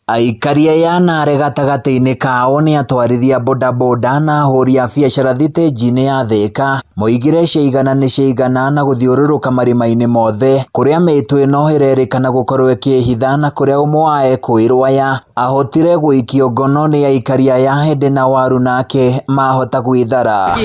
Aikari aya nare gatagati-inĩ kao nĩ atwarithia bodaboda na ahũri a biacara thitĩnji-inĩ ya Thika moigire ciigana nĩ ciigana na gũthiũrũrũka marima-inĩ mothe kũrĩa miitu ĩno ĩrerĩkana gũkorwo ĩkĩhitha na kũrĩa ũmwe wa ekũĩrwo aya ahotire gũikio ngono nĩ aikari aya hĩndĩ na waru nake mahota gwithara.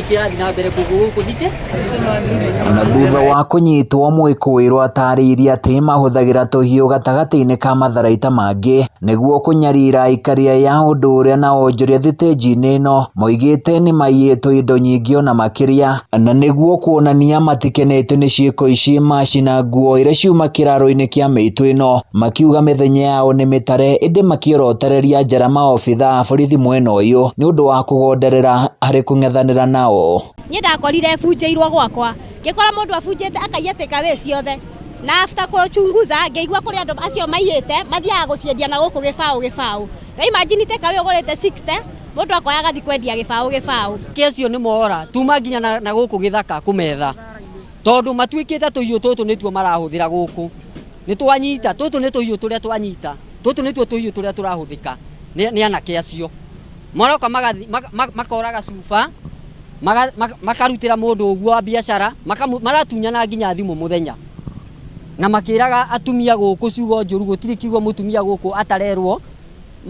Na thutha wa kũnyitwo mwĩkũĩrwo atarĩirie atĩ mahũthagĩra tuhiu gatagati-inĩ ka matharaita mangĩ nĩguo kunyarira aikari aya ũndũ ũrĩa na onjoria thitĩnji-inĩ ĩno moigĩte nĩ maiyĩtwo indo nyingĩ ona makĩria na nĩguo kuonania matikenete nĩ ciĩko ici macina nguo iria ciuma kĩraro-inĩ kĩa miitu ĩno makiuga mĩthenya yao nĩ mĩtare ĩndĩ makiorotereria njara maobitha a borithi mwena ũyũ nĩ ũndũ wa kũgonderera harĩ kũng'ethanĩra nao. Niĩ ndakorire bunjĩirwo gwakwa ngĩkora mũndũ abunjĩte akaiyĩtĩka wĩ ciothe na after kuchunguza ngĩigua kũrĩ andũ acio maiyĩte mathiaga gũciendia na gũkũ gĩbaũ. Na imagine kawe ũgũrĩte 60 mũndũ akoya gathi kwendia gĩbaũ. Kĩcio nĩ mora tuma nginya na gũkũ gĩthaka kũmetha tondũ matuĩkĩte tũhiũ tũtũ nĩtuo marahũthĩra gũkũ nĩ twanyita tũtũ nĩ tũhiũ tũrĩa twanyita tũtũ nĩtuo tũhiũ tũrĩa tũrahũthĩka nĩ anake acio maroka makoraga cuba makarutĩra mũndũ ũguo wa biacara maratunyana nginya thimũ mũthenya na makĩraga atumia gũkũ ciugo njũru gũtirĩ kiugo mũtumia gũkũ atarerwo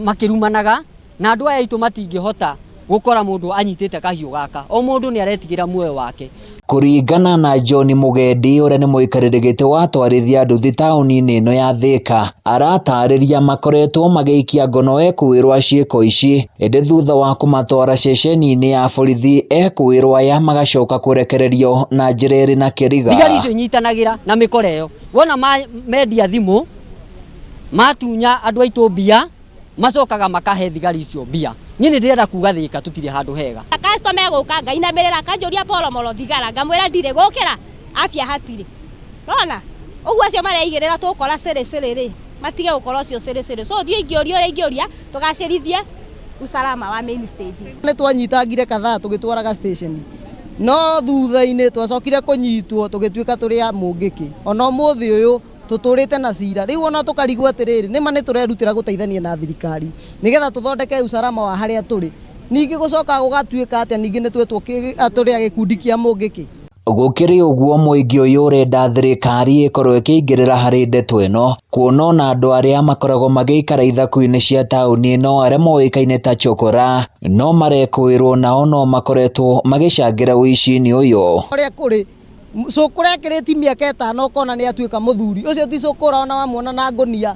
makĩrumanaga na andũ aya aitũ matingĩhota gũkora mũndũ anyitĩte kahiũ gaka o mũndũ nĩ aretigĩra muoyo wake. Kũringana na John Mugendi ũrĩa nĩ mũikarĩri gĩtĩ wa atwarithia nduthi taũni-inĩ ĩno ya Thika aratarĩria makoretwo magĩikia ngono ekũĩrwo ciĩko ici ĩndĩ thutha wa kũmatwara ceceni-inĩ ya borithi ekũĩrwo aya magacoka kũrekererio na njĩra ĩrĩ na kĩriga. Thigari icio inyitanagĩra na mĩkora ĩyo wona mendia thimũ matunya andũ aitũ mbia macokaga makahe thigari icio mbia. Niĩ nĩ ndĩrenda kuga Thika tũtirĩ handũ hega. Customer gũka ngainamĩrĩra kanjũria polomolo thigara ngamwĩra ndirĩ gũkĩra afya hatirĩ. Rona ũguo acio mareigĩrĩra tũkora cĩrĩ matige gũkorwo cio cĩrĩ so thiĩ ingĩũria tũgacĩrithie usalama wa main stage. Nĩ twanyitangire kadhaa tũgĩtwaraga station no thutha-inĩ twacokire kũnyitwo tũgĩtuĩka tũrĩ a mũngĩki ona ũmũthĩ ũyũ tutũrĩte na cira rĩu ona tũkarigwo atĩrĩrĩ nĩma nĩ tũrerutĩra gũteithania na thirikari nĩgetha tũthondeke usalama wa harĩa tũrĩ ningĩ gũcoka gũgatuĩka atĩ ningĩ nĩ twetwo tũrĩ a gĩkundi kĩa mũngĩki. Gũkĩrĩ ũguo mũingĩ ũyũ ũrenda thirikari ĩkorwo ĩkĩingĩrĩra harĩ ndeto ĩno kuona ona andũ arĩa makoragwo magĩikara ithaku-inĩ cia taũni ĩno arĩa moĩkaine ta chokora no marekũĩrwo nao no makoretwo magĩcangĩra ũici-inĩ ũyũ. Ũrĩa kũrĩ cukura ekĩrĩti mĩaka 5 ũkona nĩ atuĩka mũthuri ũcio ti cukura ona wamwona na ngonia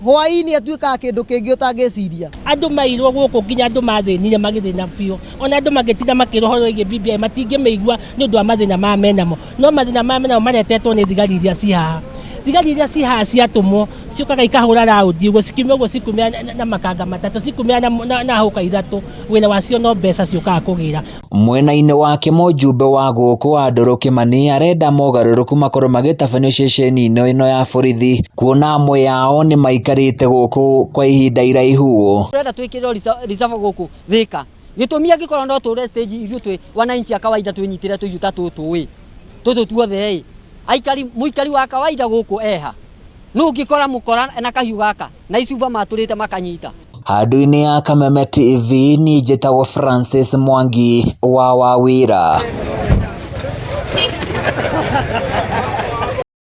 hwaĩ-inĩ atuĩkaga kĩndũ kĩngĩ ũtangĩciria. Andũ mairwo gũkũ nginya andũ mathĩnire magĩthĩna biũ ona andũ magĩtinda makĩrohorwo igi BBI matingĩmĩigua nĩ ũndũ wa mathĩna ma menamo no mathĩna ma menamo maretetwo nĩ thigari iria cihaha. Thigari iria cihaha ciatũmwo ciũkaga ikahũra raundi ũguo cikiumia ũguo cikumia na makanga matatũ cikumia na hũka ithatũ wĩra wacio no mbeca ciũkaga kũgĩra. Mwena-inĩ wake mũjumbe wa gũkũ Andrew Kimani arenda mogarũrũku makorwo magĩtabanio ceceni-inĩ ĩno ya borithi kuona amwe yao nĩ maikarĩte gũkũ kwa ihinda iraihu. Turenda twĩkĩrwo reserve gũkũ Thika gĩtũmi angĩkorwo no tũre stage ithuĩ twĩ wananchi a kawaida twĩnyitĩre tũhiũ ta tũtũ tuothe mũikari wa kawaida gũkũ eha no ũngĩkora mũkora na kahiũ gaka na icuba matũrĩte makanyita. Handũ-inĩ ya Kameme TV ni njĩtagwo Francis Mwangi wa Wawira.